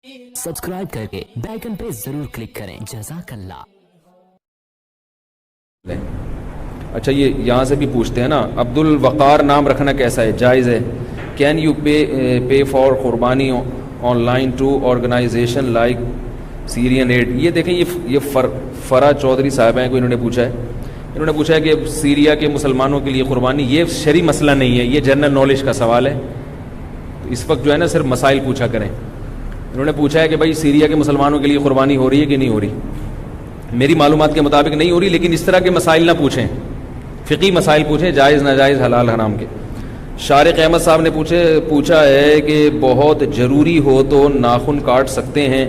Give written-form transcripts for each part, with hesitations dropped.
Subscribe करके bell icon पे जरूर क्लिक करें। जज़ाकल्लाह। अच्छा, ये यहाँ से भी पूछते हैं ना, अब्दुल वक़ार नाम रखना कैसा है, जायज़ है? कैन यू पे फॉर कुर्बानी online to organisation like Syrian aid? ये देखें, ये फरा चौधरी साहब हैं, कोई इन्होंने पूछा है। इन्होंने पूछा है कि सीरिया के मुसलमानों के लिए कुर्बानी, ये शरई मसला नहीं है, ये जनरल नॉलेज का सवाल है। तो इस वक्त जो है ना, सिर्फ मसाइल पूछा करें। इन्होंने पूछा है कि भाई सीरिया के मुसलमानों के लिए कुर्बानी हो रही है कि नहीं हो रही। मेरी मालूमात के मुताबिक नहीं हो रही, लेकिन इस तरह के मसाइल ना पूछें, फ़िक़ी मसाइल पूछें, जायज़ नाजायज़ हलाल हराम के। शारिक अहमद साहब ने पूछा है कि बहुत ज़रूरी हो तो नाखून काट सकते हैं।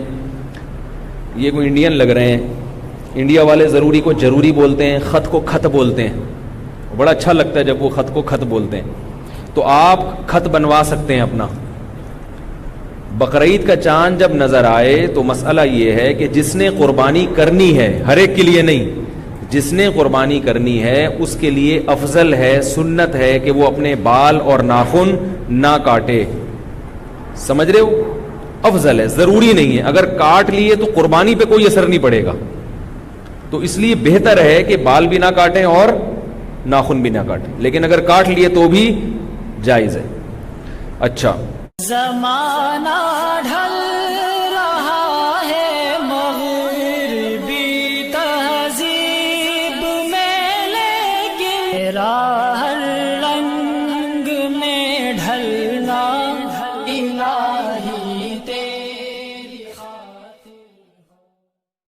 ये कोई इंडियन लग रहे हैं। इंडिया वाले ज़रूरी को ज़रूरी बोलते हैं, ख़त को खत बोलते हैं। बड़ा अच्छा लगता है जब वो ख़त को खत बोलते हैं। तो आप खत बनवा सकते हैं अपना। बकरीद का चांद जब नज़र आए तो मसला ये है कि जिसने कुर्बानी करनी है, हर एक के लिए नहीं, जिसने कुर्बानी करनी है उसके लिए अफजल है, सुन्नत है कि वो अपने बाल और नाखून ना काटे। समझ रहे हो? अफजल है, ज़रूरी नहीं है। अगर काट लिए तो कुर्बानी पे कोई असर नहीं पड़ेगा। तो इसलिए बेहतर है कि बाल भी ना काटें और नाखून भी ना काटें, लेकिन अगर काट लिए तो भी जायज़ है। अच्छा, ज़माना ढल रहा है मग़रिबी तहज़ीब में, लेकिन राह